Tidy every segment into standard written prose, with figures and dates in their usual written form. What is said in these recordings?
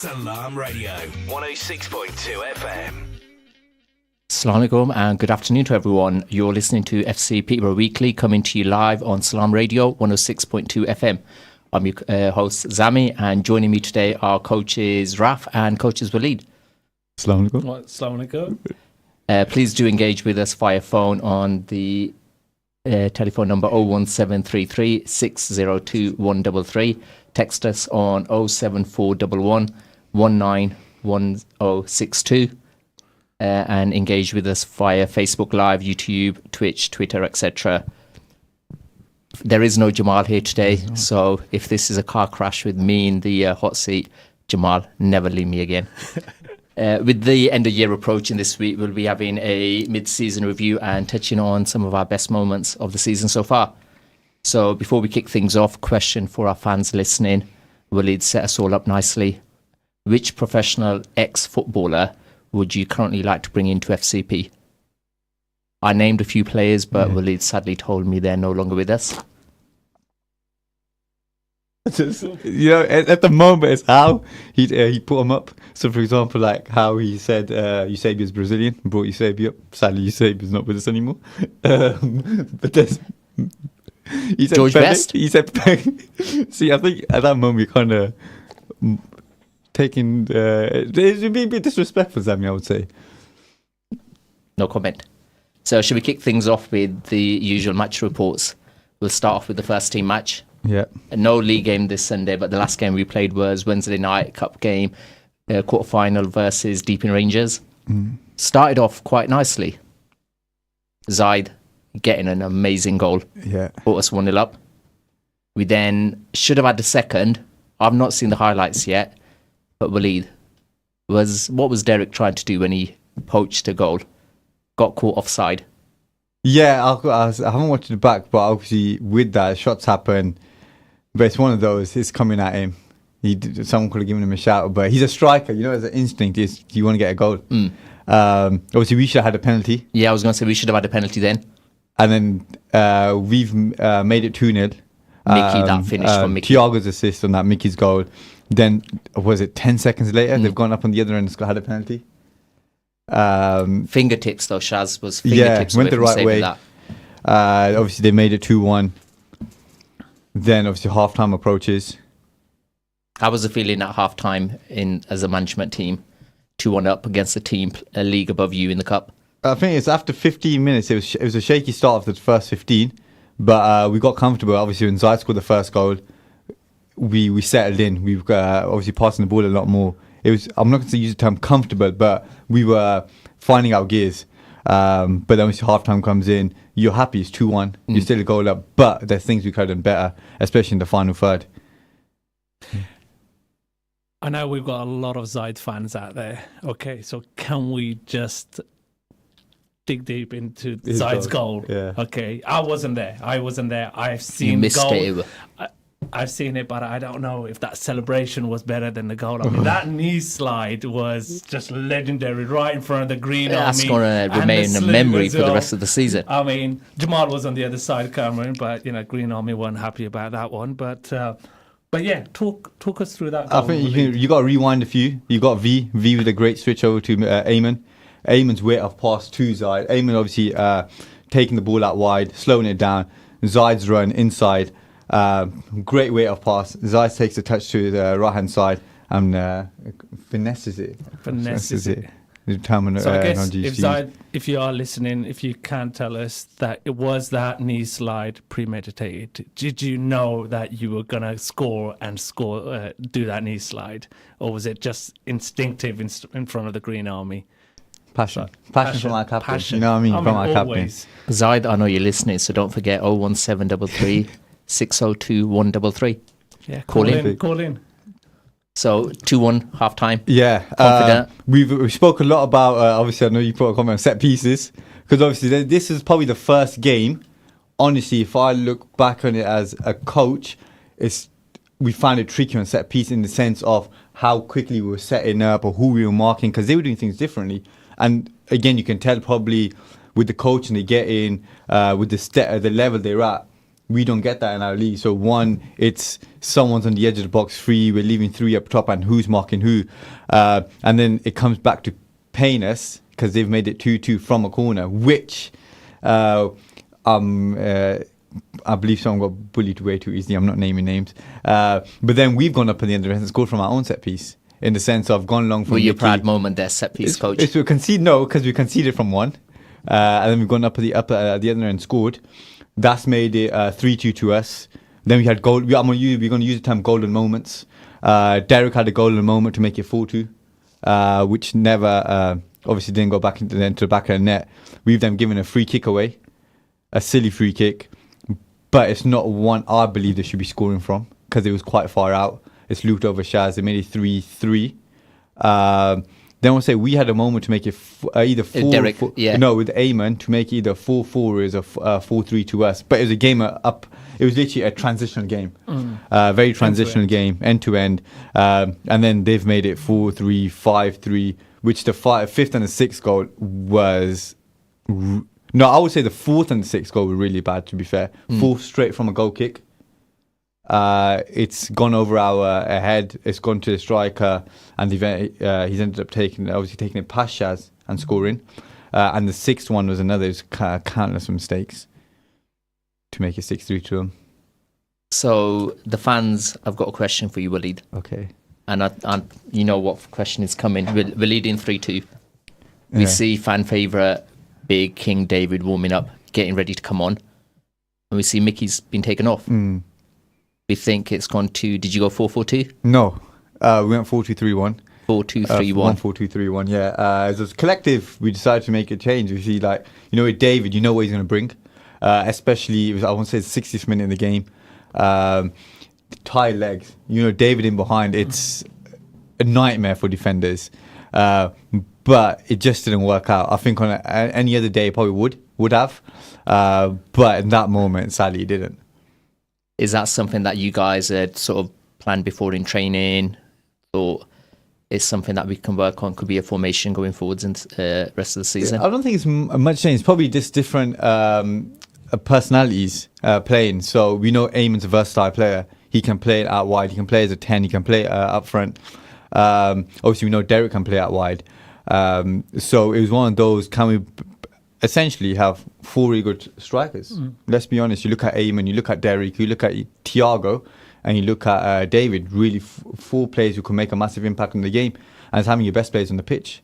Salam Radio, 106.2 FM. Assalamu alaikum and good afternoon to everyone. You're listening to FC Peterborough Weekly, coming to you live on Salam Radio 106.2 FM. I'm your host Zami, and joining me today are coaches Raf and coaches Waleed. Assalamu alaikum. Assalamu alaikum. Please do engage with us via phone on the telephone number 01733 602 133. Text us on 07411 191062. And engage with us via Facebook Live, YouTube, Twitch, Twitter, etc. There is no Jamal here today, so if this is a car crash with me in the hot seat, Jamal, never leave me again. With the end of year approaching this week, we'll be having a mid-season review and touching on some of our best moments of the season so far. So before we kick things off, question for our fans listening. Waleed, set us all up nicely. Which professional ex-footballer would you currently like to bring into FCP? I named a few players, but Waleed sadly told me they're no longer with us. Just, at the moment, it's how he put them up. So, for example, like how he said Eusebius Brazilian, brought Eusebio up. Sadly, Eusebius not with us anymore. But there's... He said George Best? He said See, I think at that moment, we kind of... taking it would be a bit disrespectful, Zami, I would say. No comment. So should we kick things off with the usual match reports? We'll start off with the first team match. Yeah. No league game this Sunday, but the last game we played was Wednesday night cup game, quarter-final versus Deeping Rangers. Started off quite nicely. Zaid getting an amazing goal. Yeah. Brought us 1-0 up. We then should have had the second. I've not seen the highlights yet. But Waleed, what was Derek trying to do when he poached a goal? Got caught offside. Yeah, I haven't watched it back, but obviously with that, shots happen. But it's one of those, it's coming at him. Someone could have given him a shout, but he's a striker. As an instinct is you want to get a goal. Obviously, we should have had a penalty. Yeah, I was going to say we should have had a penalty then. And then we've made it 2-0. Mickey, that finish from Mickey. Thiago's assist on that, Mickey's goal. Then, was it 10 seconds later? They've gone up on the other end and had a penalty. Fingertips, though, Shaz was fingertips. Yeah, went the right way. That. Obviously, they made it 2-1. Then, obviously, half-time approaches. How was the feeling at half-time as a management team? 2-1 up against a team, a league above you in the cup? I think it's after 15 minutes. It was a shaky start of the first 15. But we got comfortable. Obviously, when Zaid scored the first goal, we settled in. We've obviously passing the ball a lot more. I'm not going to use the term comfortable, but we were finding our gears. But then when half-time comes in, you're happy. It's 2-1. You're still a goal up. But there's things we could have done better, especially in the final third. I know we've got a lot of Zaid fans out there. Okay, so can we just dig deep into Zaid's goal? Yeah. Okay, I wasn't there. I've seen the goal. I've seen it, but I don't know if that celebration was better than the goal. I mean, that knee slide was just legendary, right in front of the green army. That's going to remain in memory for the rest of the season. I mean, Jamal was on the other side, Cameron, but Green Army weren't happy about that one. But yeah, talk us through that goal. I think you got to rewind a few. You got V with a great switch over to Eamon. Eamon's weight of pass to Zaid. Eamon obviously taking the ball out wide, slowing it down. Zaid's run inside. Great weight of pass. Zaid takes a touch to the right hand side and finesses it. So I guess if you are listening, if you can tell us that it was that knee slide premeditated, did you know that you were going to score, do that knee slide? Or was it just instinctive in front of the Green Army? Passion from our captain. Passion. You know what I mean? From our always. captain. Zaid, I know you're listening, so don't forget 01733 602 133. Yeah, Call in. So 2-1 half time. Yeah, confident. We spoke a lot about. Obviously, I know you put a comment on set pieces because obviously this is probably the first game. Honestly, if I look back on it as a coach, we found it tricky on set piece in the sense of how quickly we were setting up or who we were marking because they were doing things differently. And again, you can tell probably with the coaching they get in, with the level they're at, We don't get that in our league. So one, it's someone's on the edge of the box 3, we're leaving 3 up top, and who's marking who? And then it comes back to paying us because they've made it 2-2 from a corner, which I believe someone got bullied way too easily. I'm not naming names. But then we've gone up at the end of it and scored from our own set piece, in the sense of gone long from... Were you proud moment there, set piece coach? Because we conceded from one. And then we've gone up at the other end and scored. That's made it 3-2 to us. Then we had goal. We're going to use the term golden moments. Derek had a golden moment to make it 4-2, which never obviously didn't go back into the back of the net. We've then given a free kick away, a silly free kick, but it's not one I believe they should be scoring from because it was quite far out. It's looped over Shaz. They made it 3-3. Then we'll say we had a moment to make it either 4... Derek, yeah. No, with Eamon to make either 4-4 or 4-3 to us. But it was a game up... It was literally a transitional game. Very transitional game, end to end. And then they've made it 4-3, 5-3, which the fifth and the sixth goal was... No, I would say the fourth and the sixth goal were really bad, to be fair. Fourth straight from a goal kick. It's gone over our head. It's gone to the striker, and he's ended up taking it past Shaz and scoring. And the sixth one was another. It was countless mistakes to make it 6-3 to them. So the fans, I've got a question for you, Waleed. Okay. And you know what question is coming. We're leading 3-2. We see fan favourite Big King David warming up, getting ready to come on, and we see Mickey's been taken off. We think it's gone to... Did you go 4-4-2? No, we went 4-2-3-1. 4-2-3-1. 4-2-3-1. Yeah, as a collective, we decided to make a change. We see, like, with David, you know what he's going to bring. Especially, I won't say it's 60th minute in the game. Tight legs. David in behind. It's a nightmare for defenders. But it just didn't work out. I think on any other day, it probably would have. But in that moment, sadly, it didn't. Is that something that you guys had sort of planned before in training, or is something that we can work on? Could be a formation going forwards in the rest of the season? I don't think it's much change. It's probably just different personalities playing. So we know Eamon's a versatile player. He can play out wide. He can play as a 10. He can play up front. Obviously, we know Derek can play out wide. So it was one of those, can we essentially have 4 really good strikers? Let's be honest. You look at Eamon, you look at Derek, you look at Thiago, and you look at David. Really 4 players who can make a massive impact on the game, and it's having your best players on the pitch.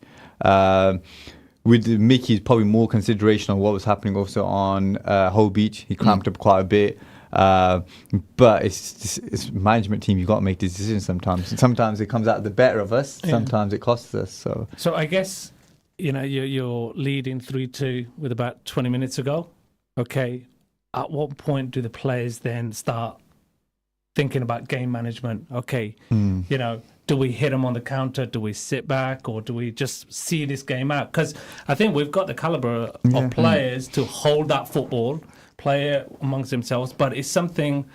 With Mickey's probably more consideration on what was happening also on Hull Beach. He clamped up quite a bit. But it's management team. You've got to make these decisions sometimes. And sometimes it comes out the better of us. Sometimes it costs us. So I guess you're leading 3-2 with about 20 minutes ago. Okay, at what point do the players then start thinking about game management? Okay, do we hit them on the counter? Do we sit back, or do we just see this game out? Because I think we've got the caliber of players to hold that football, play amongst themselves. But it's something.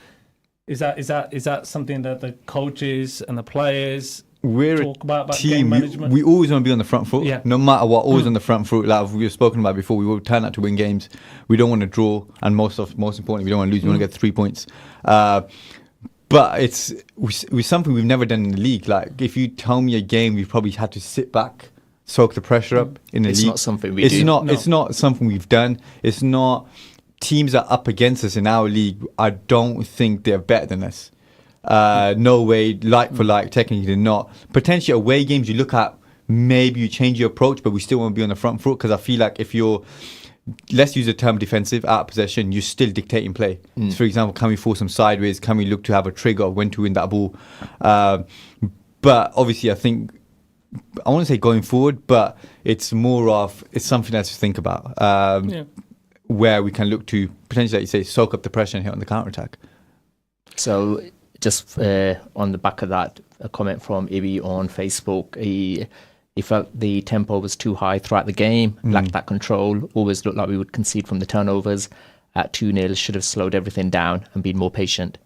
Is that something that the coaches and the players talk about team, game management? We always want to be on the front foot. No matter what, always on the front foot. Like we've spoken about before, we will turn out to win games. We don't want to draw, and most importantly, we don't want to lose. We want to get 3 points. But it's something we've never done in the league. Like, if you tell me a game, we've probably had to sit back, soak the pressure up in the league. It's not something we do. It's not something we've done. It's not... Teams that are up against us in our league, I don't think they're better than us. No way, like for like, technically they're not. Potentially away games, you look at, maybe you change your approach, but we still want to be on the front foot, because I feel like if you're... Let's use the term defensive, out of possession, you're still dictating play. So for example, can we force them sideways? Can we look to have a trigger of when to win that ball? But obviously, I think, I want to say going forward, but it's more of, it's something else to think about. Where we can look to potentially, like you say, soak up the pressure and hit on the counter-attack. So just on the back of that, a comment from Ibi on Facebook, he felt the tempo was too high throughout the game, lacked that control, always looked like we would concede from the turnovers. At 2-0, should have slowed everything down and been more patient.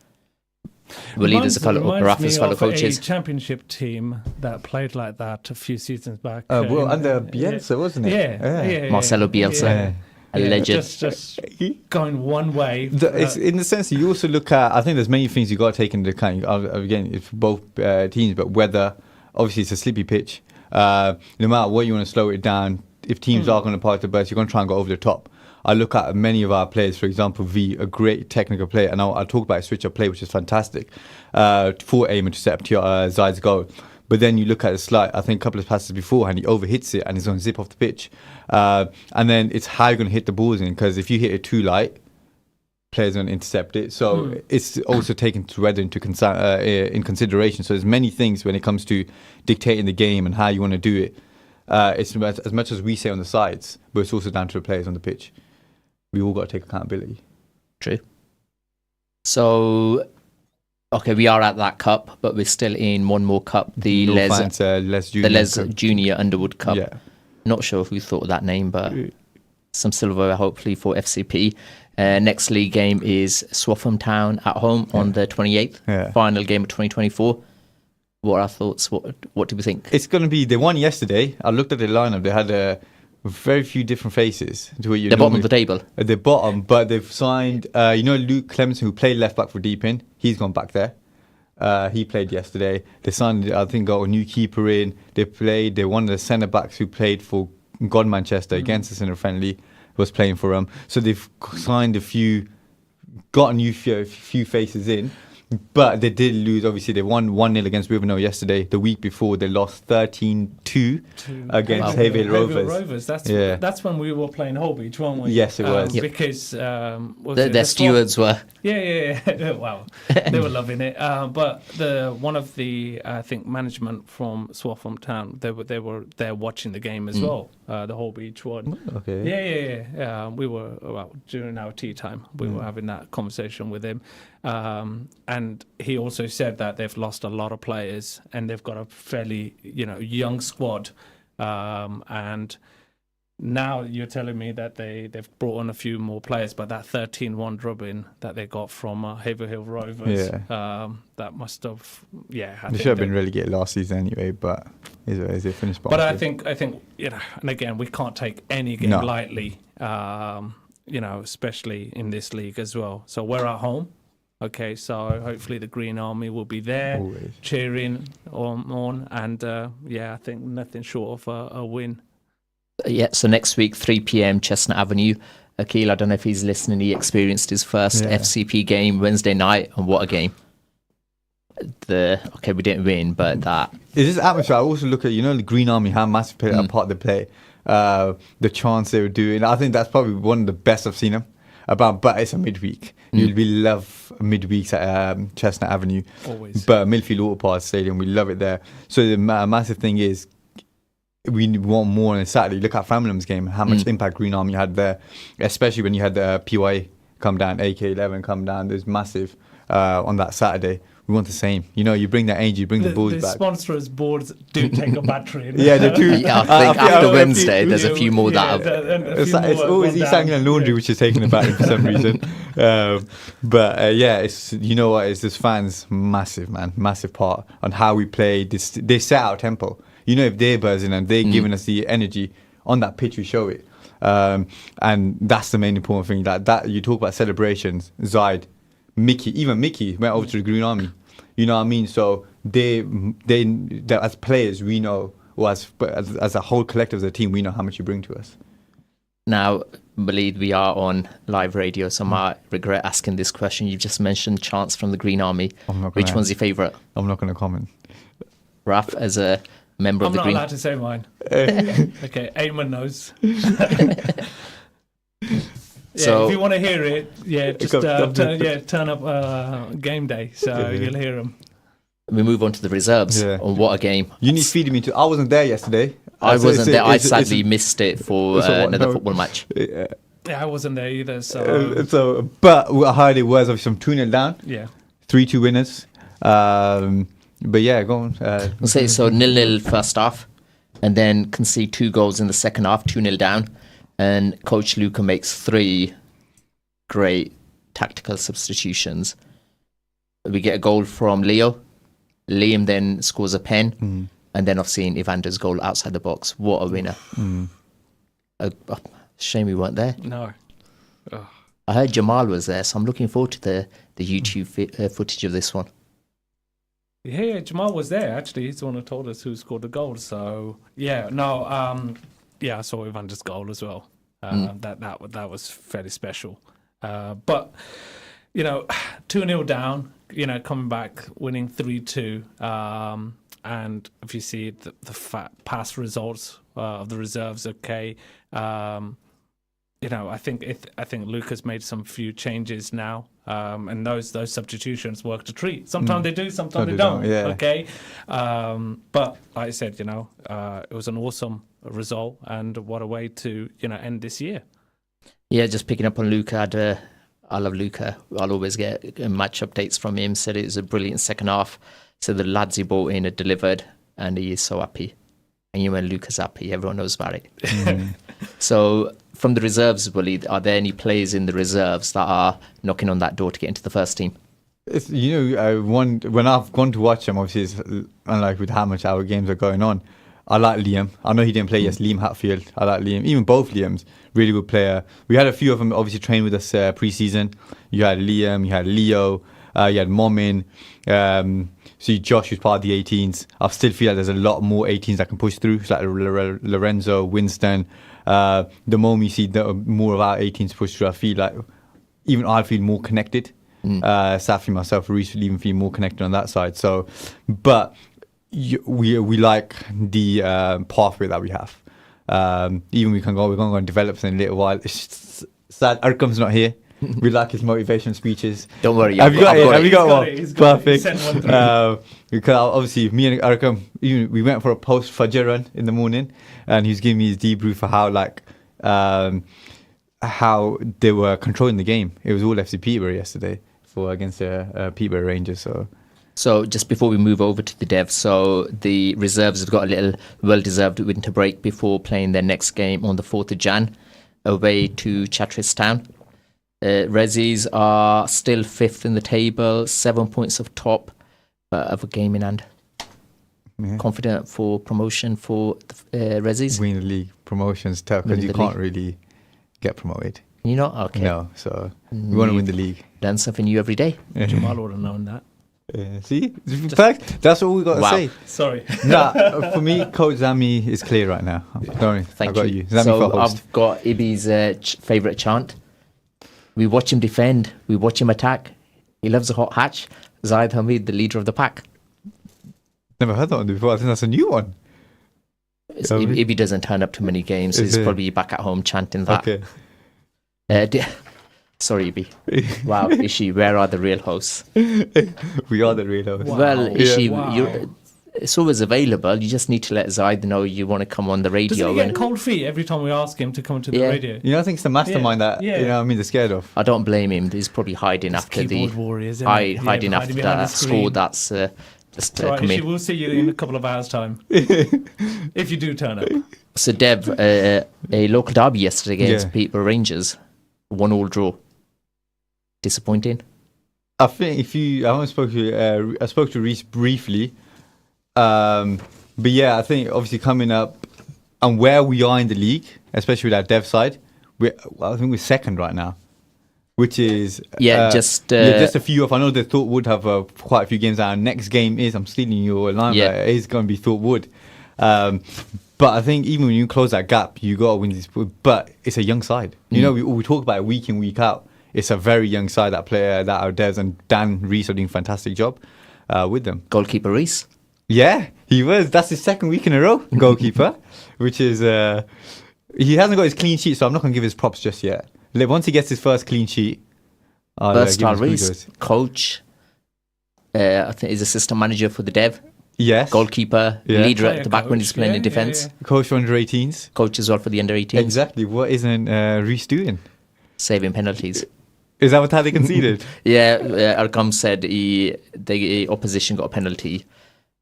Leaders, Rafa's fellow coaches. A championship team that played like that a few seasons back. Under Bielsa, wasn't it? Yeah. Marcelo Bielsa. a legend. Just going one way. It's in the sense that you also look at, I think there's many things you got to take into account. Again, it's for both teams, but weather, obviously it's a slippy pitch. No matter what you want to slow it down, if teams are going to park the bus, you're going to try and go over the top. I look at many of our players, for example, V, a great technical player, and I'll talk about a switch-up play, which is fantastic, for aiming to set up Zaid's goal. But then you look at the slide, I think a couple of passes beforehand, he overhits it and he's going to zip off the pitch. And then it's how you're going to hit the balls in, because if you hit it too light, players are going to intercept it. So it's also taken to weather into in consideration. So there's many things when it comes to dictating the game and how you want to do it. It's as much as we say on the sides, but it's also down to the players on the pitch. We all got to take accountability. True. So, okay, we are at that cup, but we're still in one more cup, the Les Junior Underwood Cup. Yeah. Not sure who thought of that name, but some silverware hopefully for FCP. Next league game is Swaffham Town at home on the 28th. Yeah. Final game of 2024. What are our thoughts? What do we think? It's going to be, they won yesterday. I looked at the lineup. They had very few different faces. To what The bottom of the table. At the bottom, but they've signed, Luke Clemenson, who played left back for Deep End. He's gone back there. He played yesterday. They signed, I think, got a new keeper in. They one of the centre backs who played for God Manchester against us in a friendly, was playing for them. So they've signed got a new few faces in. But they did lose, obviously. They won 1-0 against Wivenhoe yesterday. The week before, they lost 13-2 against Hayvale Rovers. That's when we were playing Holbeach, weren't we? Yes, it was. Because... their stewards were... Yeah. Wow. They were loving it. But one of the, I think, management from Swaffham Town, they were there watching the game as well, the Holbeach one. Okay. Yeah. We were, during our tea time, we were having that conversation with him. And he also said that they've lost a lot of players and they've got a fairly, young squad. And now you're telling me that they've brought on a few more players, but that 13-1 drubbing that they got from Haverhill Rovers, that must have, they should have been relegated last season anyway, but is it finished? But I think, and again, we can't take any game lightly, especially in this league as well. So we're at home. Okay, so hopefully the Green Army will be there, always cheering on, and I think nothing short of a win. Yeah, so next week, 3 p.m, Chestnut Avenue. Akil, I don't know if he's listening, he experienced his first FCP game Wednesday night, and what a game. We didn't win, but that... Is this atmosphere? I also look at, the Green Army, how massive a part they play, the chants they were doing. I think that's probably one of the best I've seen them. But it's a midweek. We love midweeks at Chestnut Avenue. Always. But Millfield Water Park Stadium, we love it there. So the massive thing is, we want more on a Saturday. Look at Framlin's game, how much impact Green Army had there, especially when you had the PYA come down, AK11 come down. There's massive on that Saturday. We want the same. You bring that energy, you bring the balls back. The sponsors boards do take a battery. Yeah, they do. Yeah, I think after Wednesday, there's a few more that have... It's always East Anglian Laundry which is taking a battery for some reason. It's it's this fans massive, man, massive part on how we play. They set our tempo. If they're buzzing and they're giving us the energy on that pitch, we show it. And that's the main important thing. That you talk about celebrations, Zaid, Mickey went over to the Green Army. You know what I mean? So they as players, we know, or as a whole collective, as a team, we know how much you bring to us. Now, Waleed, we are on live radio, so I might regret asking this question. You've just mentioned chants from the Green Army. Which one's your favourite? I'm not going to comment. Raf, as a member of the Green... I'm not allowed to say mine. Okay, Eamon knows. So if you want to hear it, just turn up game day, so you'll hear them. We move on to the reserves. On what a game! You need feeding me too. I wasn't there yesterday. I wasn't there. I sadly missed it for another football match. Yeah, I wasn't there either. So, but I heard it was obviously some 2-0 down. Yeah, 3-2 winners. But yeah, go on. I'll say so 0-0 first half, and then concede 2 goals in the second half, 2-0 down. And Coach Luca makes 3 great tactical substitutions. We get a goal from Leo. Liam then scores a pen. And then I've seen Evander's goal outside the box. What a winner. Shame we weren't there. No. I heard Jamal was there, so I'm looking forward to the YouTube footage of this one. Yeah, Jamal was there. Actually, he's the one who told us who scored the goal. So yeah, no, I saw Evander's goal as well. That was fairly special. But 2-0 down. Coming back, winning 3-2. And if you see the past results of the reserves, okay. I think Luca's made some few changes now, and those substitutions worked a treat. Sometimes they do, sometimes they don't. Yeah. Okay, but like I said, it was an awesome result, and what a way to end this year. Yeah, just picking up on Luca. I love Luca. I'll always get match updates from him. Said it was a brilliant second half. So the lads he brought in had delivered, and he is so happy. And when Luca's happy, everyone knows about it. So from the reserves, Willie, are there any players in the reserves that are knocking on that door to get into the first team? It's, when I've gone to watch them, obviously it's unlike with how much our games are going on. I like Liam. I know he didn't play Liam Hatfield. I like Liam. Even both Liams, really good player. We had a few of them obviously train with us pre-season. You had Liam, you had Leo, you had Momin. So Josh was part of the 18s. I still feel like there's a lot more 18s that can push through. It's like Lorenzo, Winston. The moment you see more of our 18s push through, I feel like even I feel more connected. Safi, myself, Reece even feel more connected on that side. So, but we like the pathway that we have. Even we're going to go and develop in a little while. It's sad Arkam's not here. We like his motivation speeches. Don't worry. Have you got one? He's got it. Perfect. Because obviously me and Arkam, we went for a post Fajr run in the morning, and he was giving me his debrief for how they were controlling the game. It was all FC Peterborough yesterday against the Peterborough Rangers. So just before we move over to the devs, so the reserves have got a little well-deserved winter break before playing their next game on the 4th of Jan away to Chatteris Town. Rezzies are still 5th in the table, 7 points off top of a game in hand. Yeah. Confident for promotion for the Rezzies? Win the league. Promotion's tough because you can't really get promoted. You're not? Okay. No, so we want to win the league. Learn something new every day. Jamal would have known that. See? In fact, that's all we got to say. Sorry. For me, Coach Zami is clear right now. Thank you. Zami so for host. I've got Ibi's favourite chant. We watch him defend. We watch him attack. He loves a hot hatch. Zaid Hamid, the leader of the pack. Never heard that one before. I think that's a new one. Ibi doesn't turn up to many games. He's probably back at home chanting that. Okay. Sorry, Ibi. Wow, Ishi, where are the real hosts? We are the real hosts. Wow. Well, Ishi, it's always available. You just need to let Zaid know you want to come on the radio. Does he get cold feet every time we ask him to come to the radio? I think it's the mastermind that they're scared of. I don't blame him. He's probably hiding after the warriors, hiding after the score. That's just right, come in. We'll see you in a couple of hours' time if you do turn up. So, Dev, a local derby yesterday against Peterborough Rangers, 1-1 draw. Disappointing. I think I spoke to Reece briefly. But yeah, I think obviously coming up and where we are in the league, especially with our dev side, I think we're second right now, which is just a few off. I know they thought would have quite a few games. Our next game is, I'm stealing your line, but it is going to be Thought Wood. But I think even when you close that gap, you got to win this. But it's a young side. We talk about it week in, week out. It's a very young side, that our devs, and Dan Reece are doing a fantastic job with them. Goalkeeper Reece. Yeah, he was. That's his second week in a row, goalkeeper, which is... he hasn't got his clean sheet, so I'm not going to give his props just yet. Once he gets his first clean sheet... Versatile Reece, coach, I think he's assistant manager for the Dev. Yes. Goalkeeper, leader at the back when he's playing in defence. Coach for under 18s. Coach as well for the under 18s. Exactly. What isn't Reece doing? Saving penalties. Is that how they conceded? Arkham said the opposition got a penalty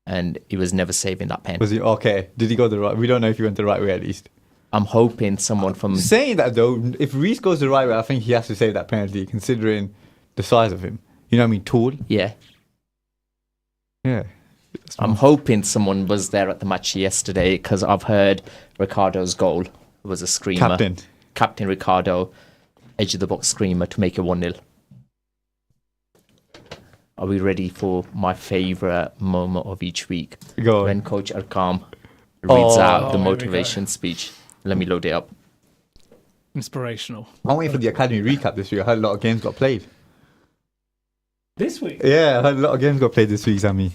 and he was never saving that pen. Was he? Okay. Did he go the right? We don't know if he went the right way at least. I'm hoping someone from... Saying that though, if Reece goes the right way, I think he has to save that penalty considering the size of him. You know what I mean? Tall. Yeah. Yeah. I'm hoping someone was there at the match yesterday because I've heard Ricardo's goal was a screamer. Captain. captain Ricardo, edge of the box screamer to make it 1-0. Are we ready for my favourite moment of each week? Go on. When Coach Arkam reads out the here we motivation speech. Let me load it up. Inspirational. I'm waiting for the academy recap this week. I heard a lot of games got played. This week? Yeah, I heard a lot of games got played this week, Sammy.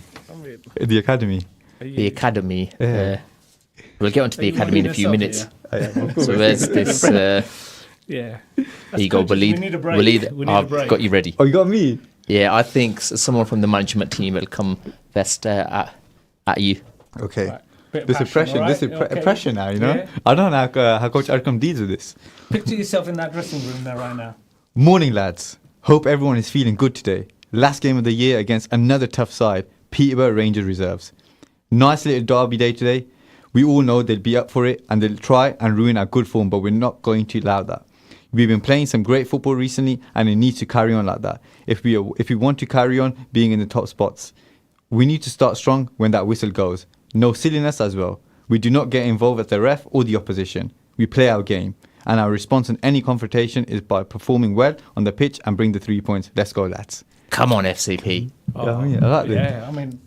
The academy. The academy. Yeah. We'll get onto the academy in a few minutes. So where's this? Yeah. Here you go, good. We Waleed. need a break. Waleed, We need a I've break. got you ready. Oh, you got me? Yeah, I think someone from the management team will come best at you. Okay. Right. Bit of This is passion, pressure. all This is right? Okay. pressure now, you know? Yeah. I don't know how Coach Arkam deals with this. Picture yourself in that dressing room there right now. Morning, lads. Hope everyone is feeling good today. Last game of the year against another tough side, Peterborough Rangers reserves. Nice little derby day today. We all know they'll be up for it and they'll try and ruin our good form, but we're not going to allow that. We've been playing some great football recently and it needs to carry on like that. If we want to carry on being in the top spots, we need to start strong when that whistle goes. No silliness as well. We do not get involved with the ref or the opposition. We play our game. And our response in any confrontation is by performing well on the pitch and bring the 3 points. Let's go, lads. Come on, FCP. I like that. Yeah, I mean,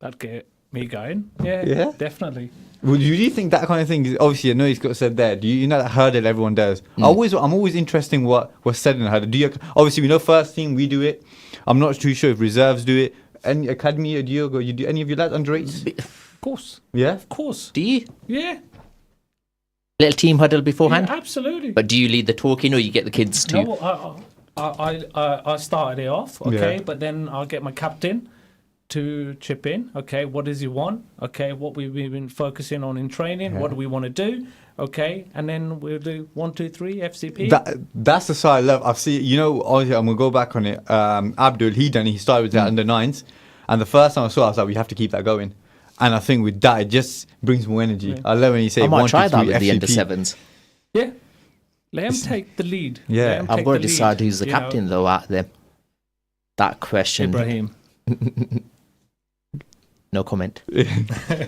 that'd get me going. Yeah, Yeah? definitely. Would you think that kind of thing is obviously? I know he's got said there. Do you know that hurdle everyone does? I'm always interested in what's said in the hurdle. Do you obviously we know first team we do it. I'm not too sure if reserves do it. Any academy or Diogo, you do any of your lads under 8s? Of course. Yeah. Of course. Do you? Yeah. Little team huddle beforehand? Yeah, absolutely. But do you lead the talking or you get the kids to? No, I started it off, okay, Yeah. but then I'll get my captain to chip in. Okay, what does he want? Okay, what we've been focusing on in training. What do we want to do? Okay, and then we'll do 1, 2, 3 FCP. That's the side I love. I've seen. You know, obviously I'm gonna go back on it. Abdul, he started with that under 9s, and the first time I saw it, I was like, we have to keep that going. And I think with that, it just brings more energy. I love when you say I might 1, try 2, that 3 with the FCP. under 7s. Yeah, let him take the lead. Yeah. Let him I've take got to the lead, decide who's the you know. captain though out of them. That question. Ibrahim. No comment.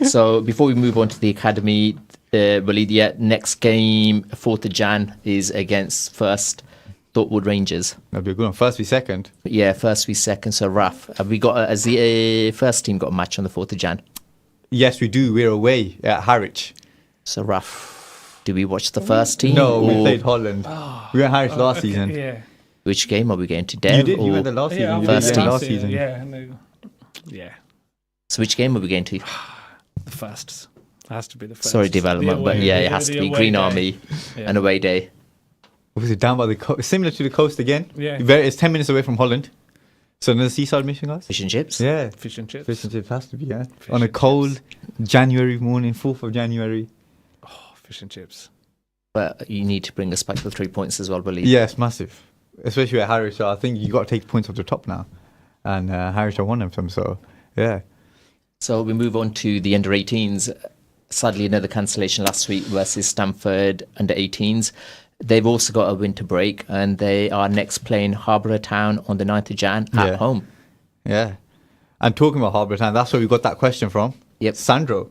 So before we move on to the academy, Waleed, next game, 4th of Jan, is against First Thorpewood Rangers. That'd be a good one. First v second. Yeah, first v second. So Raf, have we got has the first team got a match on the 4th of Jan? Yes, we do. We're away at Harwich. So Raf, do we watch the first team? No, we or played Holland. We were at Harwich last season. Yeah. which game are we going to? You Dev did. You or went there last season. I You First did team. last season. Yeah, no. Yeah. so which game are we going to? The first. Has to be the first. Sorry, development, but yeah, it has to be Green Army, an away day. Obviously down by the coast, similar to the coast again. Yeah. It's 10 minutes away from Holland. So another seaside mission, guys. Fish and chips. Yeah. Fish and chips. Fish and chips has to be, yeah. Fish On a and cold January morning, 4th of January. Oh, fish and chips. But you need to bring us back to the 3 points as well, believe. Yes, massive. Especially at Harwich. So I think you got to take points off the top now. And Harwich are one of them. So, yeah. So we move on to the under 18s. Sadly, another cancellation last week versus Stamford under 18s. They've also got a winter break and they are next playing Harbour Town on the 9th of Jan at home. Yeah. And talking about Harbour Town, that's where we got that question from. Yep. Sandro,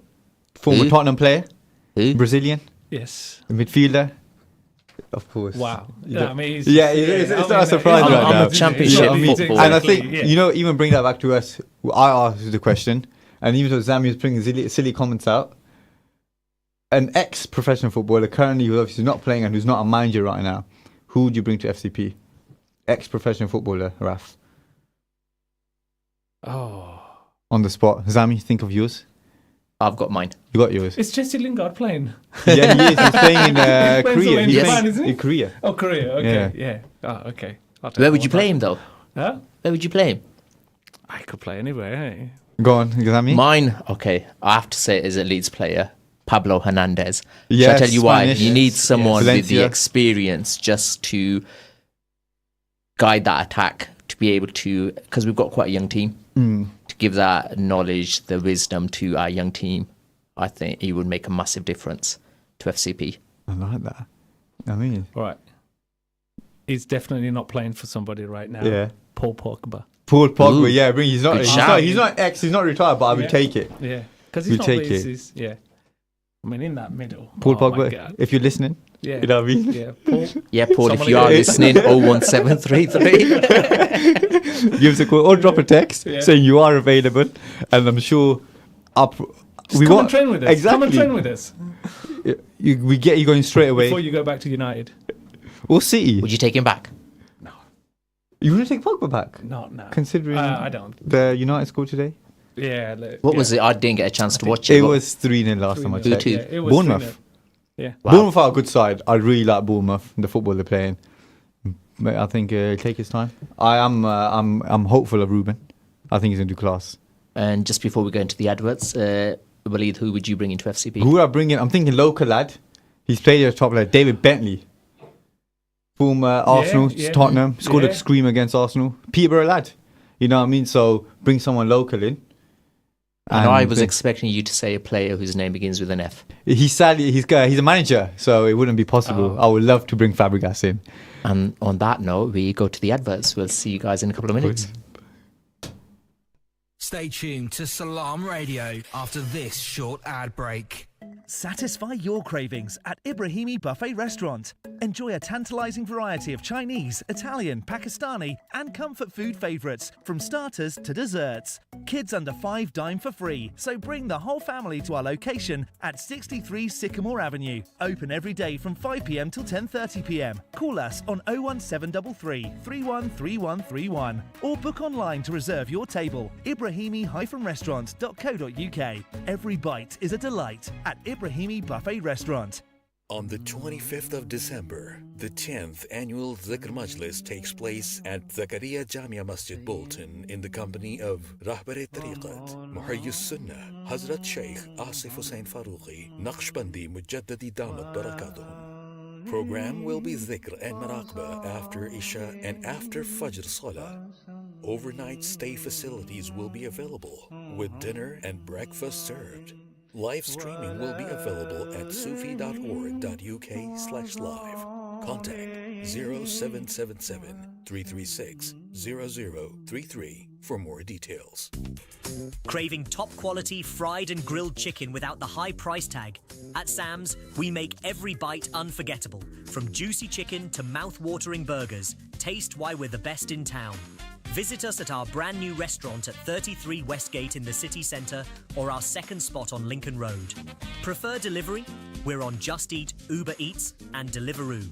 former Who? Tottenham player, Who? Brazilian, Yes. the midfielder. Of course. Wow. Yeah. Yeah, I mean, It's not a surprise I'm- right I'm now. a championship You know what I mean? football. And I think, Exactly, you know, even bring that back to us, I asked the question, and even though Zameer was bringing silly comments out, an ex-professional footballer currently who's obviously not playing and who's not a manager right now, who would you bring to FCP? Ex-professional footballer, Raf. Oh. On the spot. Zami, think of yours. I've got mine. You got yours. Is Jesse Lingard playing? Yeah, he is. He's playing in He plays Korea. in He's Japan, playing isn't he? in Korea. Oh, Korea. Okay. Yeah. Yeah. Oh, okay. Where would you play him though? Huh? Where would you play him? I could play anywhere. Eh? Go on, Zami. Mine, okay, I have to say it is a Leeds player, Pablo Hernandez. Shall I Yes, tell you why? Spanish. You need someone with the Valencia. experience just to guide that attack, to be able to, because we've got quite a young team, to give that knowledge, the wisdom to our young team. I think he would make a massive difference to FCP. I like that. I mean, All right. He's definitely not playing for somebody right now. yeah. Paul Pogba. Paul Pogba, Ooh. yeah, bring. He's not. Good He's shout. not. He's not ex. He's not retired, but I would Yeah. take it. Yeah. Because We'll he's not take it. he's, yeah. I mean, in that middle. Paul Oh my Pogba, God. if you're listening, Yeah. you know what I mean? Yeah, Paul. Yeah, Paul, if Someone you are again. listening, 01733. Give us a call or drop a text Yeah. saying you are available, and I'm sure Just come and train with us. Exactly. Come and train with us We get you going straight away. before you go back to United. Or City. Would you take him back? No, You want to take Pogba back? not now. Considering I don't. the United score today? Yeah. What was it? I didn't get a chance to watch it. It What- was 3-0 last time I 3-0. checked. 2-2. Yeah, it was Bournemouth. 3-0. Yeah. Wow. Bournemouth are a good side. I really like Bournemouth, the football they're playing. But I think take his time. I'm hopeful of Ruben. I think he's going to do class. And just before we go into the adverts, Waleed, who would you bring into FCP? Who would I bring in? I'm thinking local lad. He's played at the top lad. David Bentley. From Arsenal, yeah. Tottenham. Scored Yeah. a scream against Arsenal. Peterborough lad. You know what I mean? So bring someone local in. And I was then- expecting you to say a player whose name begins with an F. He's a manager, so it wouldn't be possible. I would love to bring Fabregas in. And on that note, we go to the adverts. We'll see you guys in a couple of minutes. Stay tuned to Salam Radio after this short ad break. Satisfy your cravings at Ibrahimi Buffet Restaurant. Enjoy a tantalizing variety of Chinese, Italian, Pakistani, and comfort food favorites, from starters to desserts. Kids under 5 dine for free, so bring the whole family to our location at 63 Sycamore Avenue. Open every day from 5 p.m. till 10:30 p.m. Call us on 01733 313131 or book online to reserve your table. Ibrahimi-restaurant.co.uk. Every bite is a delight at Ibrahimi Buffet Restaurant. On the 25th of December, the 10th annual Zikr Majlis takes place at Zakaria Jamia Masjid Bolton in the company of Rahbar-e-Tariqat, Muhayyus Sunnah, Hazrat Sheikh Asif Hussain Faruqi, Naqshbandi Mujaddadi Damat Barakatuhum. Program will be Zikr and Maraqba after Isha and after Fajr Salah. Overnight stay facilities will be available with dinner and breakfast served. Live streaming will be available at sufi.org.uk/live. Contact 0777 336 0033 for more details. Craving top quality fried and grilled chicken without the high price tag? At Sam's, we make every bite unforgettable. From juicy chicken to mouth-watering burgers, taste why we're the best in town. Visit us at our brand new restaurant at 33 Westgate in the city centre or our second spot on Lincoln Road. Prefer delivery? We're on Just Eat, Uber Eats and Deliveroo.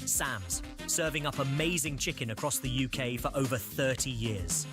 Sam's, serving up amazing chicken across the UK for over 30 years.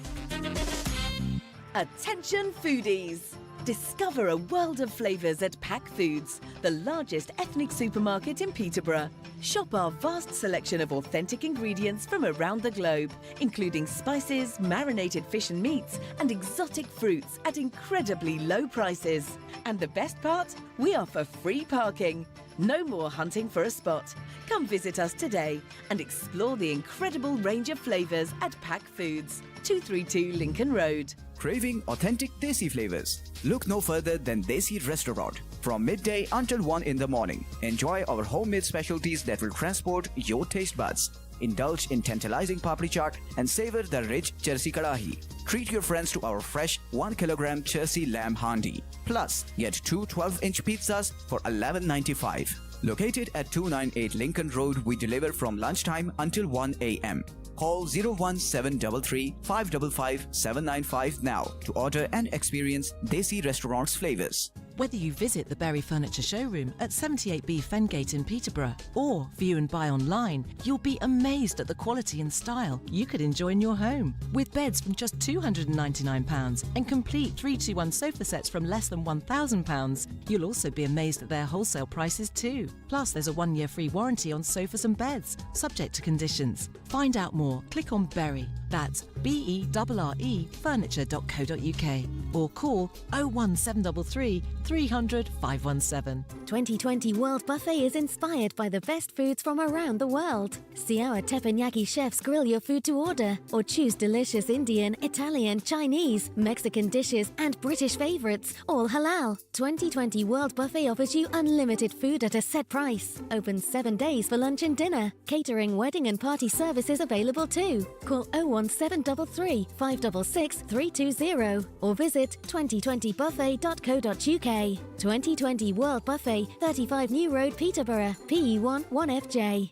Attention foodies! Discover a world of flavours at Pack Foods, the largest ethnic supermarket in Peterborough. Shop our vast selection of authentic ingredients from around the globe, including spices, marinated fish and meats, and exotic fruits at incredibly low prices. And the best part? We offer free parking. No more hunting for a spot. Come visit us today and explore the incredible range of flavours at Pack Foods, 232 Lincoln Road. Craving authentic Desi flavors? Look no further than Desi Restaurant. From midday until 1 in the morning, enjoy our homemade specialties that will transport your taste buds. Indulge in tantalizing papri chaat and savor the rich chersi kadahi. Treat your friends to our fresh 1 kilogram chersi lamb handi. Plus, get 2 12-inch pizzas for $11.95. Located at 298 Lincoln Road, we deliver from lunchtime until 1 a.m. Call 01733 555 795 now to order and experience Desi Restaurant's flavors. Whether you visit the Berry Furniture Showroom at 78B Fengate in Peterborough or view and buy online, you'll be amazed at the quality and style you could enjoy in your home. With beds from just £299 and complete 321 sofa sets from less than £1,000, you'll also be amazed at their wholesale prices too. Plus, there's a 1-year free warranty on sofas and beds, subject to conditions. Find out more, click on Berry, that's BERRE furniture.co.uk or call 01733 300 517. 2020 World Buffet is inspired by the best foods from around the world. See our teppanyaki chefs grill your food to order, or choose delicious Indian, Italian, Chinese, Mexican dishes and British favourites, all halal. 2020 World Buffet offers you unlimited food at a set price. Open 7 days for lunch and dinner. Catering, wedding and party services available too. Call 01733 566 320 or visit 2020buffet.co.uk. 2020 World Buffet, 35 New Road, Peterborough, PE1 1FJ.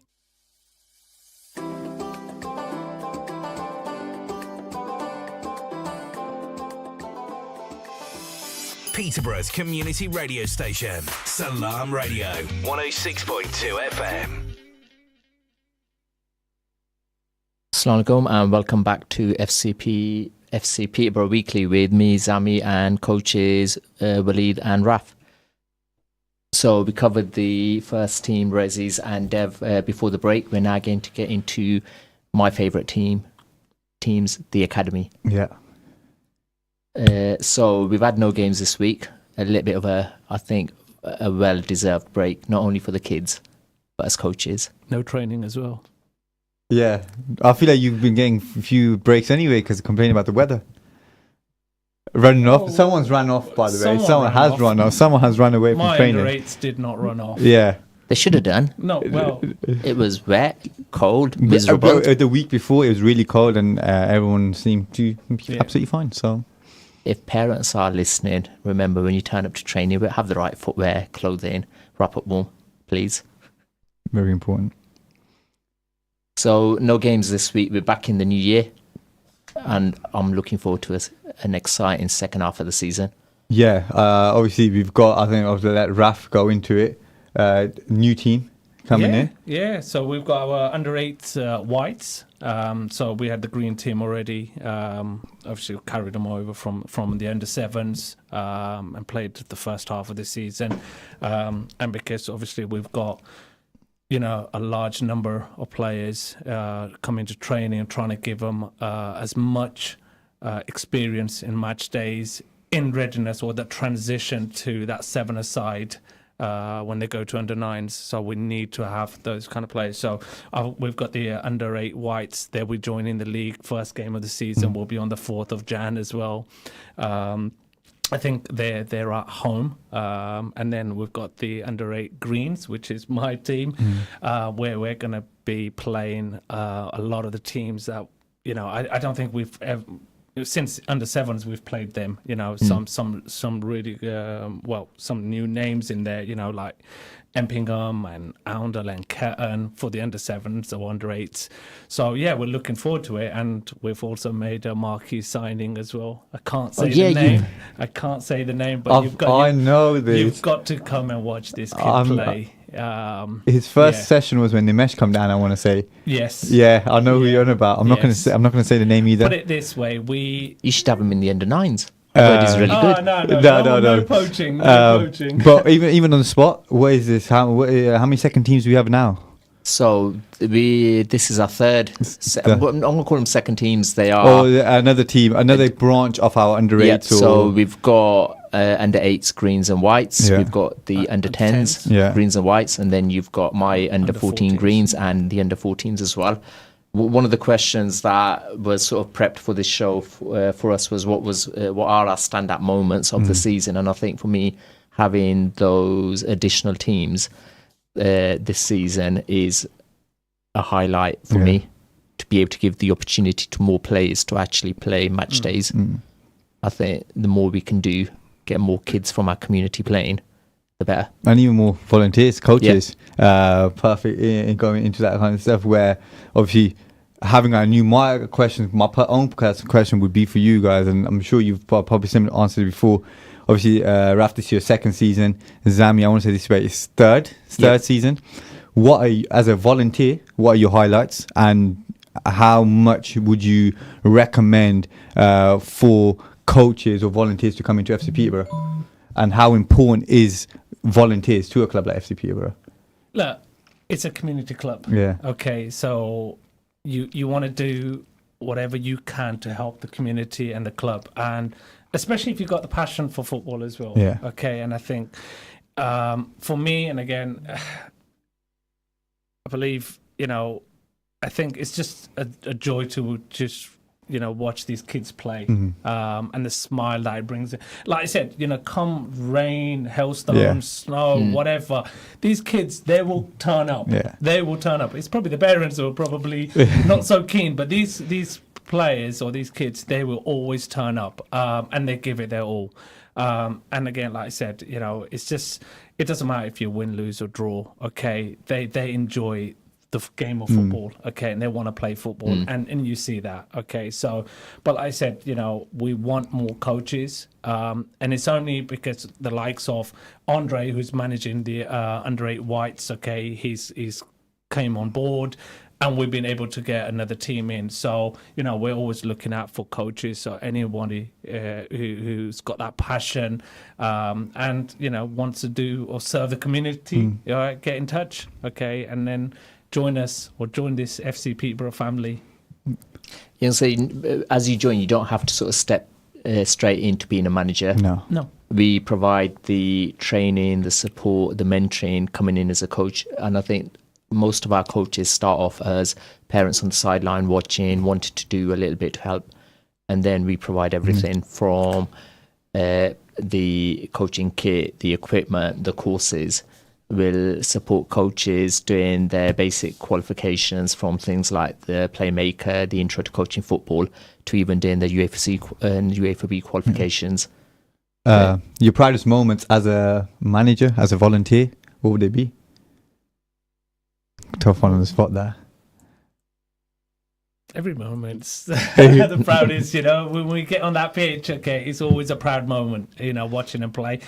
Peterborough's community radio station, Salam Radio, 106.2 FM. Assalamu alaikum and welcome back to FC Peterborough Weekly with me, Zami, and coaches Waleed and Raf. So we covered the first team, Rezzies and Dev, before the break. We're now going to get into my favourite teams, the Academy. Yeah. So we've had no games this week. A little bit of a well-deserved break, not only for the kids, but as coaches. No training as well. Yeah. I feel like you've been getting a few breaks anyway because complaining about the weather. Running off. Someone's ran off, by the way. Someone has run off. Someone has run away from training. My under-8s did not run off. Yeah. They should have done. No, well. It was wet, cold, miserable. The week before, it was really cold and everyone seemed to be absolutely fine. So, if parents are listening, remember when you turn up to training, have the right footwear, clothing, wrap up warm, please. Very important. So, no games this week. We're back in the new year. And I'm looking forward to an exciting second half of the season. Yeah, obviously we've got, I think I'll let Raf go into it. New team coming in. Yeah, so we've got our under-8 whites. So we had the green team already. Obviously carried them over from the under-7s and played the first half of the season. And because obviously we've got, a large number of players coming to training and trying to give them as much experience in match days in readiness or the transition to that 7-a-side when they go to under-9s. So we need to have those kind of players. So we've got the under-8 whites. They'll be joining the league. First game of the season will be on the 4th of Jan as well. I think they're at home, and then we've got the under-8 greens, which is my team, where we're going to be playing a lot of the teams that I don't think we've ever, since under-7s we've played them. Some really some new names in there. Like Empingham and Oundle and Kettern for the under-7s or under-8s. So, yeah, we're looking forward to it. And we've also made a marquee signing as well. I can't say the name. I can't say the name, but you've got to come and watch this kid play. His first session was when Nimesh come down, I want to say. Yes. Yeah, I know who you're on about. I'm not going to say the name either. Put it this way, you should have him in the under-9s. He's really good. No poaching. But even on the spot, what is this? How many second teams do we have now? So this is our third. I'm going to call them second teams. They are another team, another branch of our under-8s. Yeah, so we've got under-8s, greens and whites. Yeah. We've got the under-10s, greens and whites, and then you've got my under-14 greens and the under-14s as well. One of the questions that was sort of prepped for this show for us was what are our standout moments of the season, and I think for me having those additional teams this season is a highlight for me, to be able to give the opportunity to more players to actually play match days. I think the more we can do, get more kids from our community playing, the better. And even more volunteers, coaches. Perfect in going into that kind of stuff where obviously having my own question would be for you guys, and I'm sure you've probably similar answered before. Obviously, Raf, this is your second season. Zami, I want to say this way, it's third season. What are you, as a volunteer, what are your highlights, and how much would you recommend for coaches or volunteers to come into FC Peterborough? And how important is volunteers to a club like FC Peterborough? Look, it's a community club. Yeah. Okay, so you want to do whatever you can to help the community and the club, and especially if you've got the passion for football as well. Yeah. Okay, and I think for me, and again, I believe, I think it's just a joy to just, watch these kids play, and the smile that it brings. Like I said, come rain, hailstones, snow, whatever, these kids, they will turn up. Yeah. They will turn up. It's probably the parents who are probably not so keen, but these players or these kids, they will always turn up and they give it their all. And again, like I said, you know, it's just, it doesn't matter if you win, lose or draw. Okay, they enjoy the game of football, okay, and they want to play football, and you see that, okay. So, but like I said, you know, we want more coaches, and it's only because the likes of Andre, who's managing the under-8 Whites, okay, he's came on board, and we've been able to get another team in. So, you know, we're always looking out for coaches. So anybody who's got that passion and, you know, wants to do or serve the community, get in touch, okay, and then join us or join this FC Peterborough family. You know, so as you join, you don't have to sort of step straight into being a manager. No. We provide the training, the support, the mentoring, coming in as a coach. And I think most of our coaches start off as parents on the sideline watching, wanted to do a little bit to help. And then we provide everything from the coaching kit, the equipment, the courses. We'll support coaches doing their basic qualifications, from things like the Playmaker, the Intro to Coaching Football, to even doing the UEFA and UEFA B qualifications. Your proudest moments as a manager, as a volunteer, what would they be? Tough one on the spot there. Every moment's the proudest, you know, when we get on that pitch, okay, it's always a proud moment, you know, watching them play.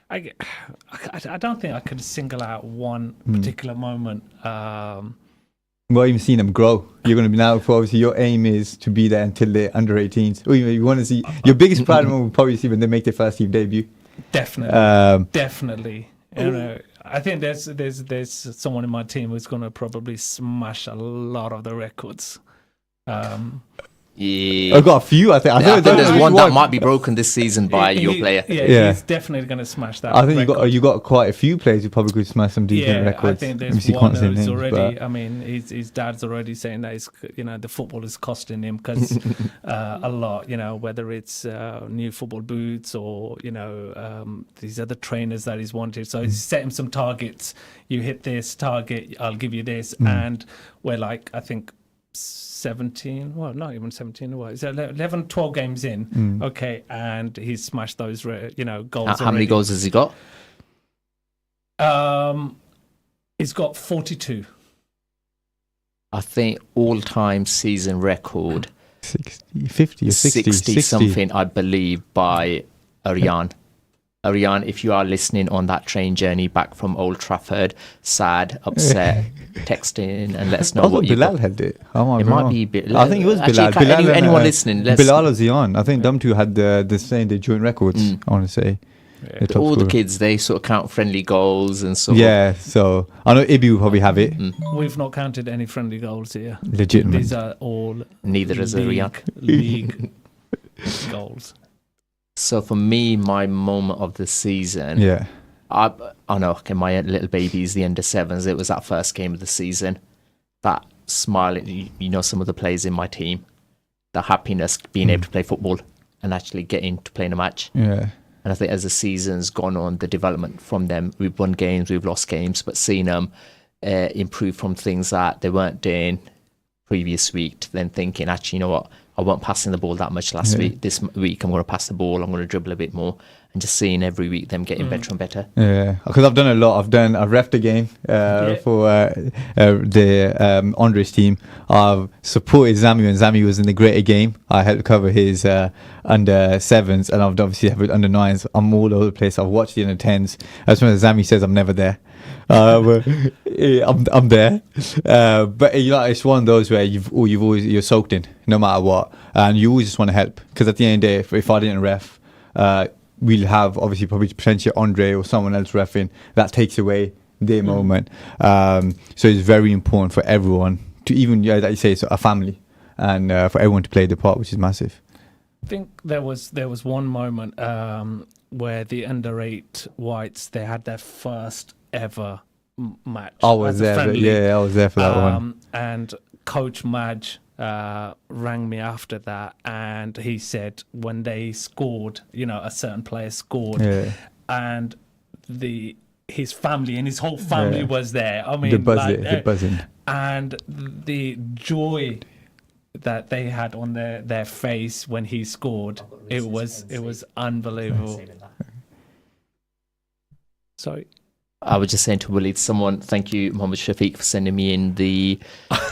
I don't think I could single out one particular moment. Well, even seeing them grow. You're going to be now, obviously, your aim is to be there until they're under 18s. Or you want to see your biggest proud moment will probably see when they make their first team debut. Definitely. Definitely. You know, I think there's someone in my team who's going to probably smash a lot of the records. Yeah, I've got a few. I think there's one that might be broken this season by your player. Yeah, he's definitely going to smash that. I think you got quite a few players who probably could smash some decent records. I think there's one who's already. I mean, his dad's already saying that the football is costing him because a lot. You know, whether it's new football boots or these other trainers that he's wanted. So he's set him some targets. You hit this target, I'll give you this, and we're like, I think 17, well, not even 17, it's 11, 12 games in, okay, and he's smashed those, goals. How many goals has he got? He's got 42. I think all-time season record 50 or 60 something, I believe, by Ariane. Ariane, if you are listening on that train journey back from Old Trafford, sad, upset, text in and let us know what you Bilal had it. It might be Bilal. I think it was Bilal. Actually, anyone listening? Bilal or Zion. I think them two had the same, the joint records, I want to say. Yeah. All the kids, they sort of count friendly goals and so. Yeah, so I know Ibi will probably have it. We've not counted any friendly goals here. Legitimate. These are all neither is Ariane. League goals. So for me, my moment of the season, I know, okay, my little babies, the under 7s, it was that first game of the season. That smile, some of the players in my team, the happiness, being able to play football and actually getting to play in a match. Yeah. And I think as the season's gone on, the development from them, we've won games, we've lost games, but seeing them improve from things that they weren't doing previous week to then thinking, actually, you know what, I weren't passing the ball that much last week. This week I'm going to pass the ball, I'm going to dribble a bit more, and just seeing every week them getting better and better. Yeah, because I've done a lot. I've refed a game for the Andres team. I've supported Zameer when Zameer was in the greater game. I helped cover his under 7s, and I've obviously have under 9s. I'm all over the place. I've watched the under 10s. As soon as Zameer says I'm never there. I'm there, but it's one of those where you're soaked in no matter what, and you always just want to help, because at the end of the day, if I didn't ref, we'll have obviously probably potentially Andre or someone else reffing. That takes away their moment. So it's very important for everyone to, even like you say, it's a family, and for everyone to play their part, which is massive. I think there was one moment where the under 8 Whites, they had their first ever match. I was there. I was there for that one. And Coach Madge rang me after that, and he said when they scored, a certain player scored, and his family and his whole family was there. I mean, the buzzing, and the joy that they had on their face when he scored, it was unbelievable. Sorry. I was just saying to Walid, thank you, Mohammed Shafiq, for sending me in the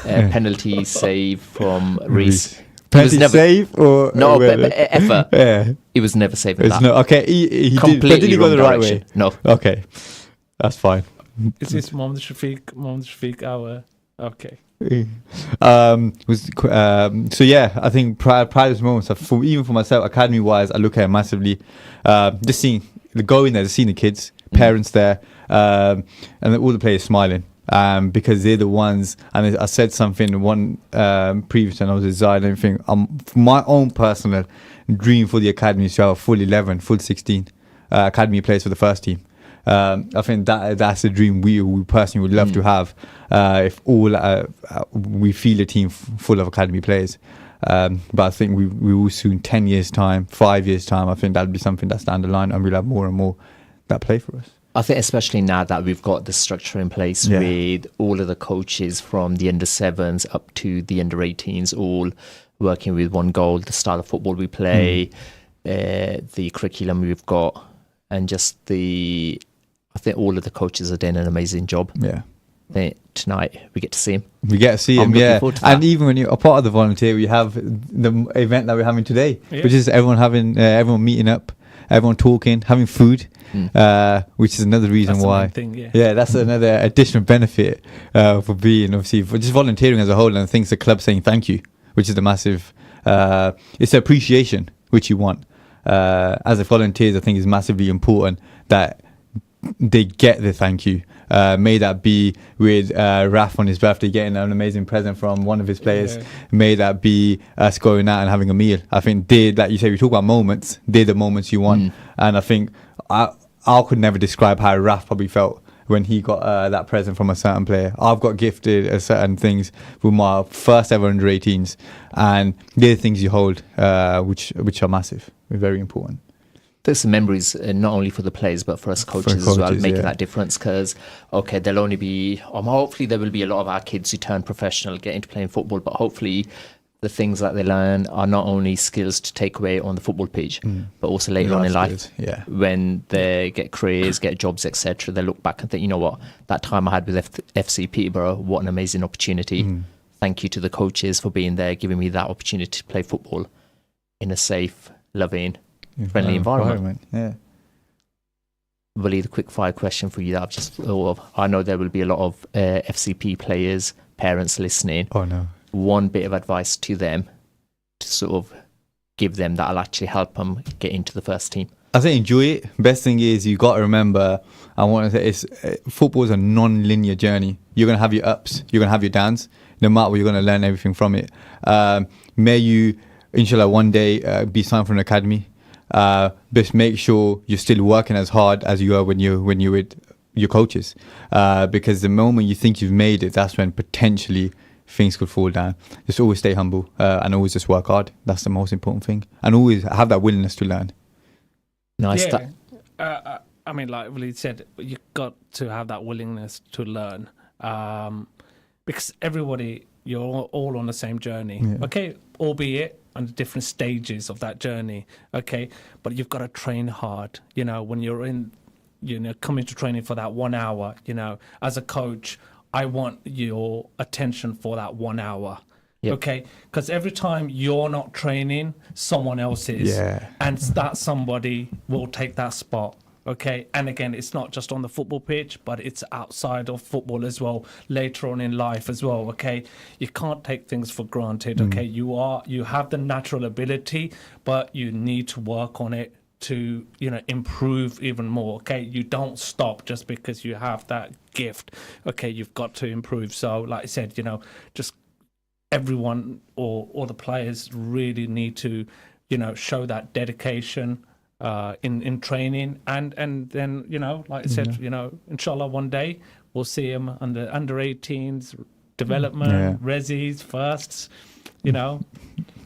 penalty save from Reece. Penalty save or no, effort. Yeah, he was never saving that. No, okay, he completely did go the right way. No, okay, that's fine. Is this Mohammed Shafiq? Our okay. So yeah, I think proudest moments even for myself, academy wise, I look at it massively. Just seeing going there, just seeing the kids, parents there, and all the players smiling. Because they're the ones, and I said something one previous when I was at Zide and everything. My own personal dream for the academy is to have a full 11, full 16 academy players for the first team. I think that's a dream we personally would love to have if all we feel a team full of academy players. But I think we will soon, 10 years time, 5 years time, I think that'll be something that's down the line, and we'll have more and more that play for us. I think especially now that we've got the structure in place with all of the coaches from the under 7s up to the under 18s all working with one goal, the style of football we play, the curriculum we've got, and just I think all of the coaches are doing an amazing job. Yeah. I think tonight we get to see him. Yeah. And even when you're a part of the volunteer, we have the event that we're having today, which is everyone meeting up, everyone talking, having food. Which is another reason why. That's another additional benefit for being, obviously, for just volunteering as a whole, and I think the club saying thank you, which is the massive. It's appreciation which you want as a volunteers. I think is massively important that they get the thank you. May that be with Raf on his birthday getting an amazing present from one of his players. May that be us going out and having a meal. I think like you say, we talk about moments. They're the moments you want, and I think I could never describe how Raf probably felt when he got that present from a certain player. I've got gifted certain things with my first ever under 18s, and they're the things you hold, which are massive, very important. There's some memories not only for the players but for us coaches as well, making that difference, because there'll only be hopefully there will be a lot of our kids who turn professional, get into playing football, but hopefully the things that they learn are not only skills to take away on the football pitch, but also later on in life, when they get careers, get jobs, etc. They look back and think, you know what, that time I had with FC Peterborough, what an amazing opportunity. Thank you to the coaches for being there, giving me that opportunity to play football in a safe, loving, friendly environment. Really, the quick fire question for you that I've just thought of. I know there will be a lot of FCP players, parents listening. Oh no. One bit of advice to them to sort of give them that'll actually help them get into the first team. I say enjoy it. Best thing is you got to remember, I want to say, football is a non-linear journey. You're going to have your ups, you're going to have your downs. No matter what, you're going to learn everything from it. May you, inshallah, one day be signed for an academy. Just make sure you're still working as hard as you are when you're with your coaches. Because the moment you think you've made it, that's when potentially things could fall down. Just always stay humble and always just work hard. That's the most important thing. And always have that willingness to learn. Nice. I mean, like Walid said, you've got to have that willingness to learn. Because everybody, you're all on the same journey. Okay, albeit on different stages of that journey. Okay, but you've got to train hard. You know, when you're coming to training for that 1 hour, as a coach, I want your attention for that 1 hour. Okay, because every time you're not training, someone else is, and that somebody will take that spot. Okay, and again, it's not just on the football pitch, but it's outside of football as well, later on in life as well. Okay, you can't take things for granted. Okay, you have the natural ability, but you need to work on it to improve even more. Okay, you don't stop just because you have that gift. Okay, you've got to improve. So like I said, just everyone or the players really need to show that dedication in training, and then like I said, inshallah one day we'll see him under 18s development, resis, firsts,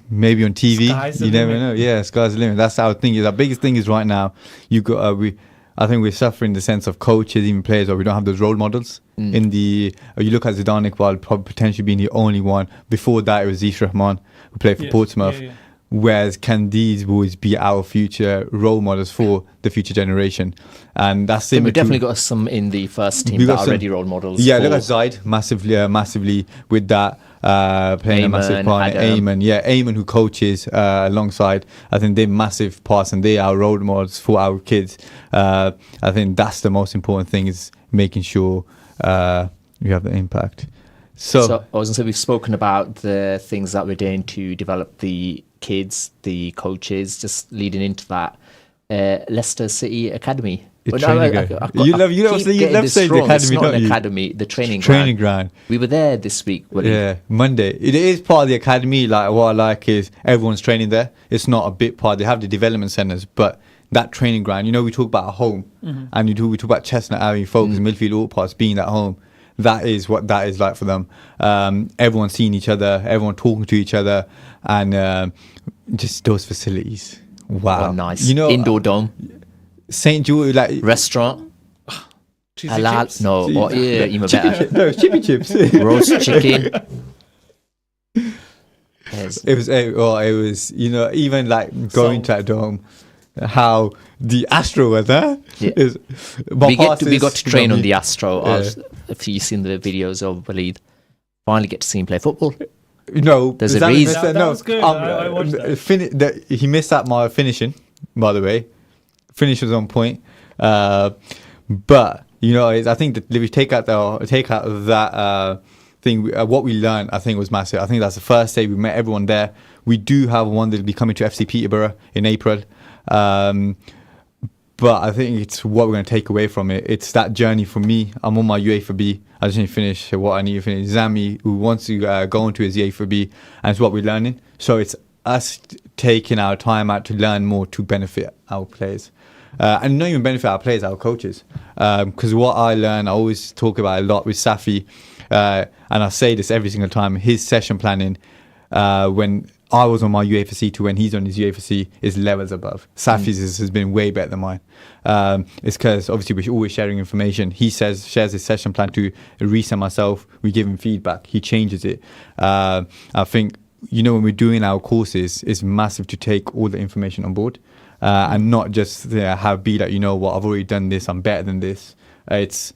maybe on TV. You never know. Yeah, sky's the limit. That's our thing. Our biggest thing is right now. You got I think we're suffering the sense of coaches, even players, or we don't have those role models. In the you look at Zidane Iqbal probably potentially being the only one. Before that, it was Zish Rahman who played for Portsmouth. Whereas, can these boys be our future role models for the future generation? And that's we've definitely got some in the first team that are already role models. Yeah, look at Zaid massively with that. Playing a massive part. Eamon who coaches alongside. I think they're massive parts and they are role models for our kids. I think that's the most important thing, is making sure we have the impact. So I was going to say, we've spoken about the things that we're doing to develop the kids, the coaches, just leading into that. Leicester City Academy. You love saying the academy, it's not don't an you? academy, the training ground. We were there this week. Monday. It is part of the academy. Like, what I like is everyone's training there. It's not a bit part. They have the development centres, but that training ground, we talk about a home, and we talk about Chestnut Avenue, focus, midfield, all parts being at home. That is what that is like for them. Everyone seeing each other, everyone talking to each other, and just those facilities. Wow, nice. Indoor dome, St. George, like restaurant. Halal? No, even better. No, chippy chips, roast chicken. It was, even like going to that dome. How the Astro was there. We got to train on the Astro. If you've seen the videos of Waleed, finally get to see him play football. There's a reason. That was good. I watched that. He missed out my finishing, by the way. Finish was on point. But I think that if we take out that thing, what we learned, I think, was massive. I think that's the first day we met everyone there. We do have one that will be coming to FC Peterborough in April. But I think it's what we're going to take away from it. It's that journey for me. I'm on my UEFA B. I just need to finish what I need to finish. Zami, who wants to go into his UEFA B, and it's what we're learning. So it's us taking our time out to learn more to benefit our players. And not even benefit our players, our coaches. Because what I learn, I always talk about a lot with Safi, and I say this every single time, his session planning, when I was on my UFC to when he's on his UFC is levels above. Safi's has been way better than mine. It's because obviously we're always sharing information. He shares his session plan to reset myself. We give him feedback. He changes it. I think, when we're doing our courses, it's massive to take all the information on board and not just be like, what, I've already done this, I'm better than this. It's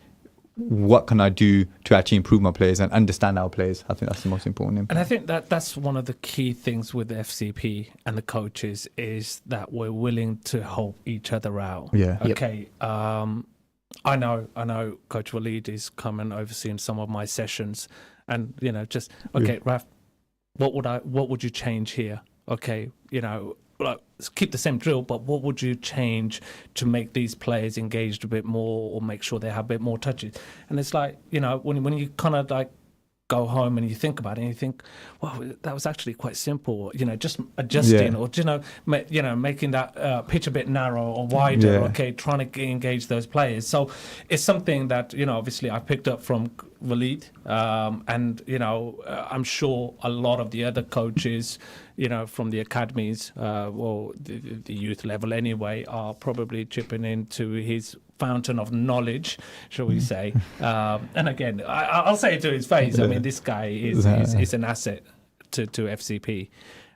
what can I do to actually improve my players and understand our players. I think that's the most important impact. And I think that's one of the key things with the FCP and the coaches is that we're willing to help each other out. Yeah. Okay. I know Coach Waleed is coming overseeing some of my sessions, and Raf, what would you change here? Okay, keep the same drill, but what would you change to make these players engaged a bit more, or make sure they have a bit more touches? And it's like, when you kind of like go home and you think about it and you think, well, that was actually quite simple, just adjusting or, making that pitch a bit narrow or wider, trying to engage those players. So it's something that, obviously I picked up from Waleed, and, I'm sure a lot of the other coaches, from the academies, or the youth level anyway, are probably chipping into his fountain of knowledge, shall we say. And again, I'll say it to his face. I mean, this guy is an asset to FCP.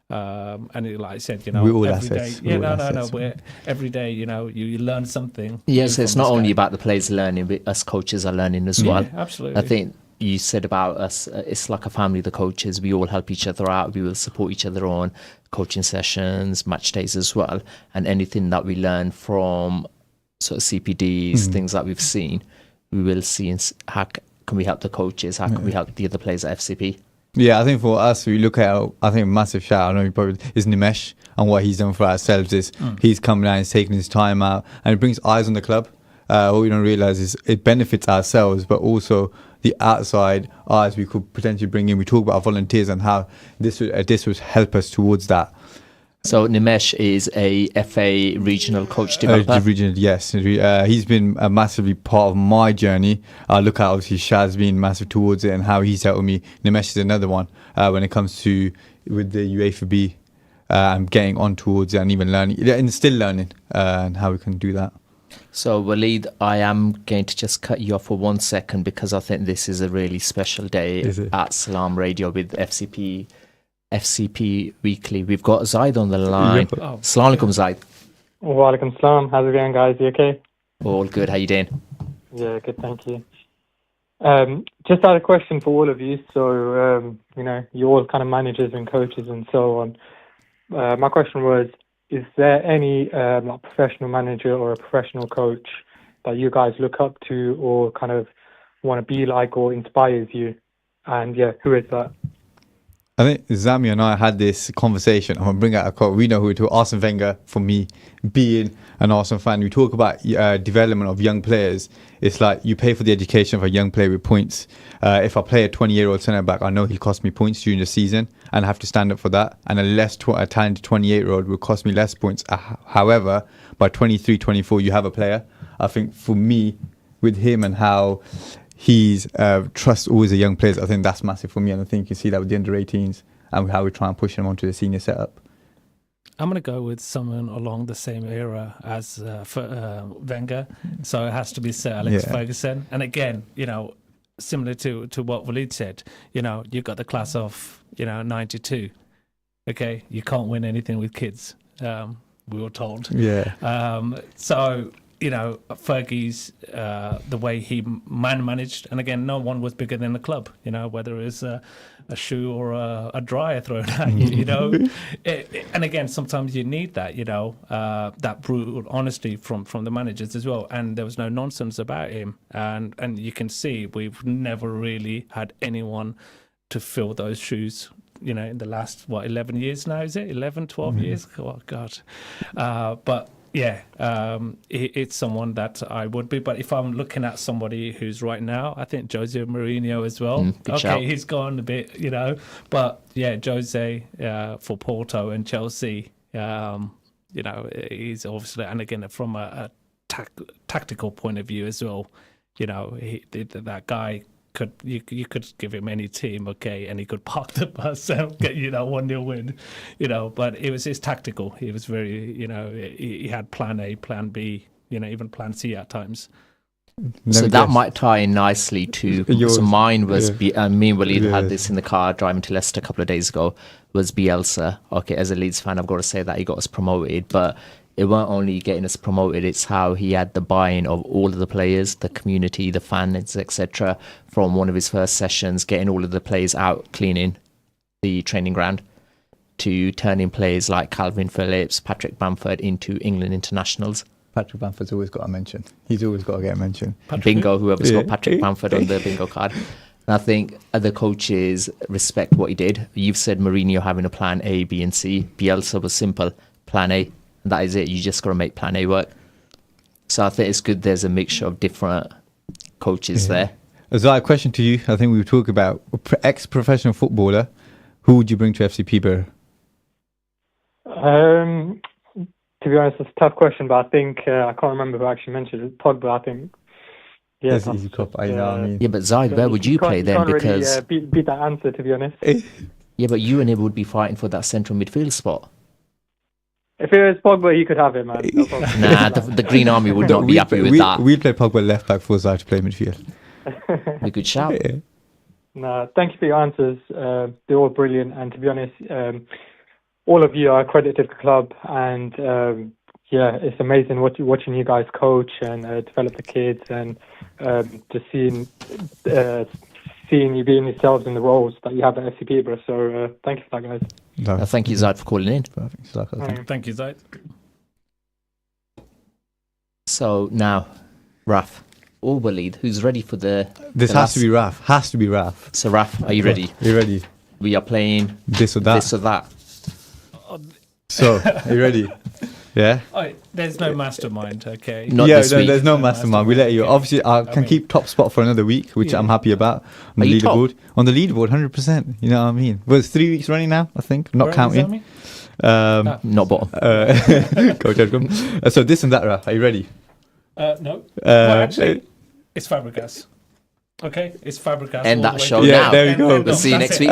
And like I said, we're all every assets. day, every day, you learn something. Yes, it's not only about the players learning, but us coaches are learning as well. Absolutely. I think you said about us, it's like a family, the coaches. We all help each other out. We will support each other on coaching sessions, match days as well. And anything that we learn from sort of CPDs, things that we've seen, we will see how can we help the coaches, how can we help the other players at FCP. Yeah, I think for us, we look at, I think a massive shout out, I know you probably, is Nimesh, and what he's done for ourselves is he's come down, he's taking his time out, and it brings eyes on the club. What we don't realise is it benefits ourselves, but also the outside eyes we could potentially bring in. We talk about our volunteers and how this would help us towards that. So Nimesh is a FA regional coach developer. Yes. He's been a massively part of my journey. I look at obviously Shaz being massive towards it and how he's helped me. Nimesh is another one when it comes to with the UEFA B and getting on towards it and even learning and still learning and how we can do that. So, Waleed, I am going to just cut you off for 1 second because I think this is a really special day at Salam Radio with FCP Weekly. We've got Zaid on the line. Assalamu alaikum, Zaid. Wa alaikum salam. How's it going, guys? You okay? All good. How you doing? Yeah, good, thank you. Just had a question for all of you. So, you're all kind of managers and coaches and so on. My question was, is there any professional manager or a professional coach that you guys look up to or kind of want to be like or inspires you? And yeah, who is that? I think Zameer and I had this conversation. I'm going to bring out a quote. We know who it is. Arsene Wenger, for me, being an Arsenal fan. We talk about development of young players. It's like you pay for the education of a young player with points. If I play a 20-year-old centre-back, I know he'll cost me points during the season and I have to stand up for that. And a talented 28-year-old will cost me less points. However, by 23, 24, you have a player. I think for me, with him and how he's trusts always the young players, I think that's massive for me, and I think you can see that with the under-18s and how we try and push them onto the senior setup. I'm going to go with someone along the same era as Wenger, so it has to be Sir Alex Ferguson. And again, similar to what Waleed said, you got the class of 92. Okay, you can't win anything with kids. We were told. So. Fergie's the way he managed, and again, no one was bigger than the club. Whether it's a shoe or a dryer thrown at you. And again, sometimes you need that. That brutal honesty from the managers as well. And there was no nonsense about him. And you can see we've never really had anyone to fill those shoes. In the last 11 years now, is it 11, 12 years? Oh God, but. Yeah, it's someone that I would be. But if I'm looking at somebody who's right now, I think Jose Mourinho as well. Shout. He's gone a bit, But yeah, Jose for Porto and Chelsea, he's obviously, and again, from a tactical point of view as well, that guy. You could give him any team, and he could park the bus and get 1-0 win, But it was his tactical. He was very, he had plan A, plan B, even plan C at times. So that might tie in nicely to. So mine was me and Waleed had this in the car driving to Leicester a couple of days ago. Was Bielsa. Okay, as a Leeds fan, I've got to say that he got us promoted, but. It weren't only getting us promoted, it's how he had the buy-in of all of the players, the community, the fans, etc. From one of his first sessions, getting all of the players out, cleaning the training ground, to turning players like Calvin Phillips, Patrick Bamford into England internationals. Patrick Bamford's always got a mention. He's always got to get a mention. Bingo, whoever's got Patrick Bamford on the bingo card. And I think other coaches respect what he did. You've said Mourinho having a plan A, B and C. Bielsa was simple, plan A. That is it. You just got to make plan A work. So I think it's good there's a mixture of different coaches there. Azai, a question to you. I think we were talking about ex-professional footballer. Who would you bring to FC Peterborough? To be honest, it's a tough question, but I think I can't remember who actually mentioned it. Pogba, I think. Yeah, that's easy cop. I know. I mean. Yeah, but Zaid, where would you play then? Because really, beat that answer, to be honest. Yeah, but you and him would be fighting for that central midfield spot. If it was Pogba, you could have him, man. No problem. Nah, the Green Army would not be happy with that. We'd play Pogba left back for Zaid to play midfield. A good shout. Yeah. No, thank you for your answers. They're all brilliant, and to be honest, all of you are a credit to the club, and it's amazing watching you guys coach and develop the kids, and just seeing you being yourselves in the roles that you have at FC Peterborough. So thank you for that, guys. Thank you, Zaid, for calling in. Thank you, Zaid. So now, Raf or Waleed, who's ready for the... This has to be Raf. Has to be Raf. So Raf, are you ready? Are you ready? We are playing this or that. This or that. So, are you ready? Yeah? There's no mastermind, okay? Not this week. There's no mastermind. We let you. Obviously, I can keep top spot for another week, which I'm happy about. On the leaderboard. On the leaderboard, 100%. You know what I mean? Well, it's 3 weeks running now, I think. Not counting. Not bottom. Go. So this and that, Raf. Are you ready? No. Well, actually, it's Fabregas. Okay? It's Fabregas. End that show yeah, now. There we go. We'll see you next week.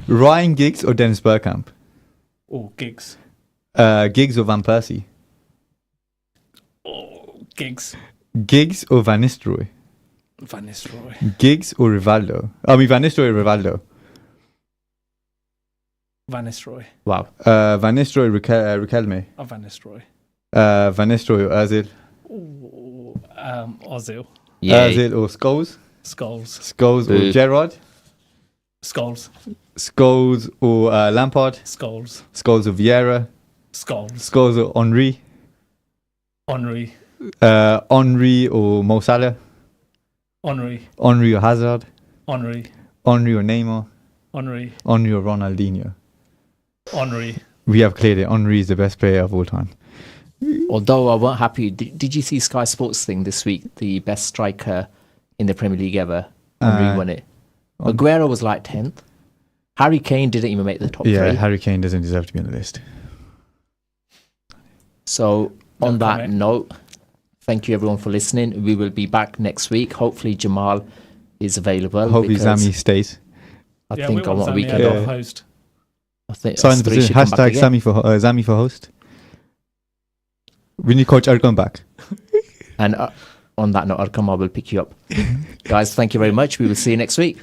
Ryan Giggs or Dennis Bergkamp? Oh, Giggs. Giggs or Van Persie? Oh, Giggs. Giggs or Van Nistelrooy? Van Nistelrooy. Giggs or Rivaldo? I mean, Van Nistelrooy or Rivaldo? Van Nistelrooy. Wow. Van Nistelrooy, Riquelme. Van Nistelrooy. Van Nistelrooy or Ozil? Ozil. Yeah. Ozil or Scholes? Scholes. Or Gerrard? Scholes. Scholes or Lampard? Scholes. Scholes or Vieira? Scholes or Henry? Henry. Henry or Mo Salah? Henry. Henry or Hazard? Henry. Henry or Neymar? Henry. Henry or Ronaldinho? Henry. We have cleared it. Henry is the best player of all time. Although I wasn't happy, did you see Sky Sports thing this week? The best striker in the Premier League ever. Henry won it. Aguero was like 10th. Harry Kane didn't even make the top 3. Yeah, Harry Kane doesn't deserve to be on the list. So on that note, thank you everyone for listening. We will be back next week. Hopefully Jamal is available. Hopefully Zami stays. I think I want a weekend off. Host. I think Sign the position. Hashtag Zami for host. We need Coach Arkham back. And on that note, Arkham, I will pick you up. Guys, thank you very much. We will see you next week.